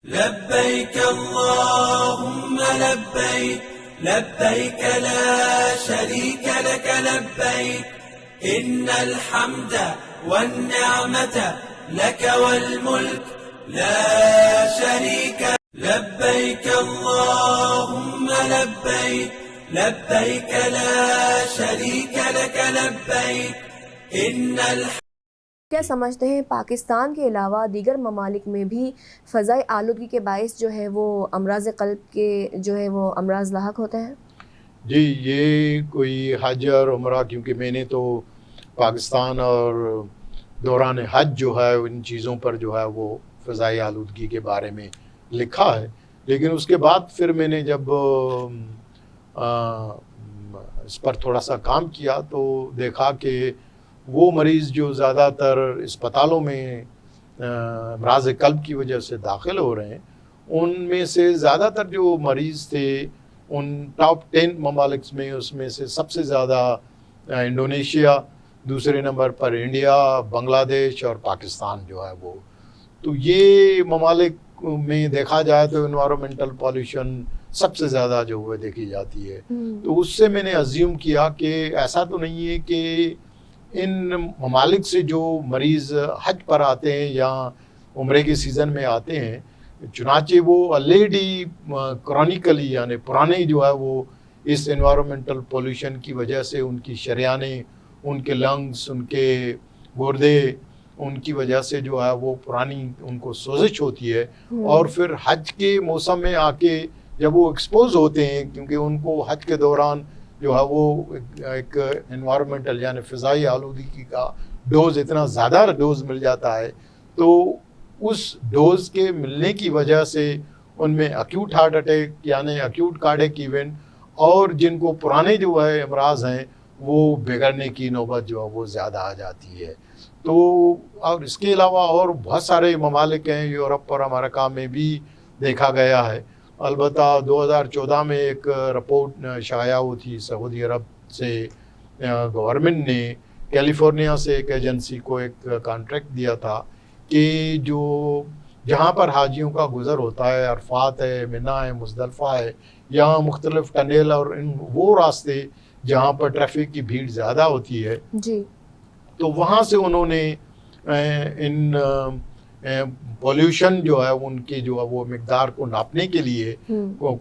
لبيك اللهم لبيك لبيك لا شريك لك لبيك إن الحمد والنعمة لك والملك لا شريك لبيك اللهم لبيك لبيك لا شريك لك لبيك إن الحمد. کیا سمجھتے ہیں پاکستان کے علاوہ دیگر ممالک میں بھی فضائی آلودگی کے باعث جو ہے وہ امراض قلب کے جو ہے وہ امراض لاحق ہوتے ہیں؟ جی، یہ کوئی حج اور عمرہ، کیونکہ میں نے تو پاکستان اور دوران حج جو ہے ان چیزوں پر جو ہے وہ فضائی آلودگی کے بارے میں لکھا ہے، لیکن اس کے بعد پھر میں نے جب اس پر تھوڑا سا کام کیا تو دیکھا کہ وہ مریض جو زیادہ تر اسپتالوں میں امراض قلب کی وجہ سے داخل ہو رہے ہیں، ان میں سے زیادہ تر جو مریض تھے ان ٹاپ 10 ممالک میں، اس میں سے سب سے زیادہ انڈونیشیا، دوسرے نمبر پر انڈیا، بنگلہ دیش اور پاکستان جو ہے وہ. تو یہ ممالک میں دیکھا جائے تو انوائرمنٹل پالیوشن سب سے زیادہ جو ہے دیکھی جاتی ہے. تو اس سے میں نے ازیوم کیا کہ ایسا تو نہیں ہے کہ ان ممالک سے جو مریض حج پر آتے ہیں یا عمرے کے سیزن میں آتے ہیں، چنانچہ وہ آلریڈی کرونیکلی یعنی پرانے جو ہے وہ اس انوائرمنٹل پولیوشن کی وجہ سے ان کی شریانیں، ان کے لنگس، ان کے گردے، ان کی وجہ سے جو ہے وہ پرانی ان کو سوزش ہوتی ہے. اور پھر حج کے موسم میں آ کے جب وہ ایکسپوز ہوتے ہیں، کیونکہ ان کو حج کے دوران جو ہے وہ ایک انوائرمنٹل یعنی فضائی آلودگی کا ڈوز اتنا زیادہ ڈوز مل جاتا ہے، تو اس ڈوز کے ملنے کی وجہ سے ان میں ایکیوٹ ہارٹ اٹیک یعنی ایکیوٹ کارڈیک ایونٹ اور جن کو پرانے جو ہے امراض ہیں وہ بگڑنے کی نوبت جو ہے وہ زیادہ آ جاتی ہے. تو اور اس کے علاوہ اور بہت سارے ممالک ہیں یورپ اور امریکہ میں بھی دیکھا گیا ہے. البتہ 2014 میں ایک رپورٹ شائع ہوئی تھی سعودی عرب سے، گورنمنٹ نے کیلیفورنیا سے ایک ایجنسی کو ایک کانٹریکٹ دیا تھا کہ جو جہاں پر حاجیوں کا گزر ہوتا ہے، عرفات ہے، منی ہے، مزدلفہ ہے، یہاں مختلف ٹنل اور وہ راستے جہاں پر ٹریفک کی بھیڑ زیادہ ہوتی ہے جی، تو وہاں سے انہوں نے ان پولیوشن جو ہے ان کی جو ہے وہ مقدار کو ناپنے کے لیے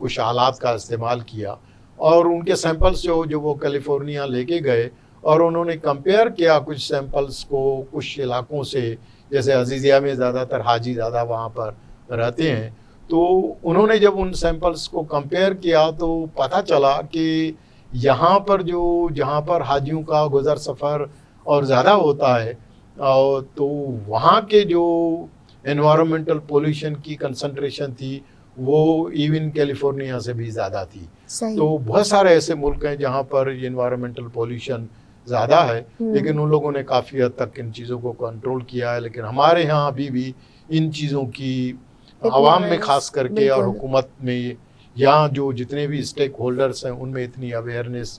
کچھ آلات کا استعمال کیا، اور ان کے سیمپلز جو وہ کیلیفورنیا لے کے گئے اور انہوں نے کمپیئر کیا کچھ سیمپلز کو کچھ علاقوں سے، جیسے عزیزیہ میں زیادہ تر حاجی زیادہ وہاں پر رہتے ہیں. تو انہوں نے جب ان سیمپلز کو کمپیئر کیا تو پتہ چلا کہ یہاں پر جہاں پر حاجیوں کا گزر سفر اور زیادہ ہوتا ہے اور تو وہاں کے جو انوائرمنٹل پولیوشن کی کنسنٹریشن تھی وہ ایون کیلیفورنیا سے بھی زیادہ تھی. تو بہت سارے ایسے ملک ہیں جہاں پر یہ انوائرمنٹل پولیوشن زیادہ ہے، لیکن ان لوگوں نے کافی حد تک ان چیزوں کو کنٹرول کیا ہے. لیکن ہمارے ہاں ابھی بھی ان چیزوں کی عوام میں خاص کر کے اور حکومت میں یا جو جتنے بھی اسٹیک ہولڈرز ہیں ان میں اتنی اویئرنیس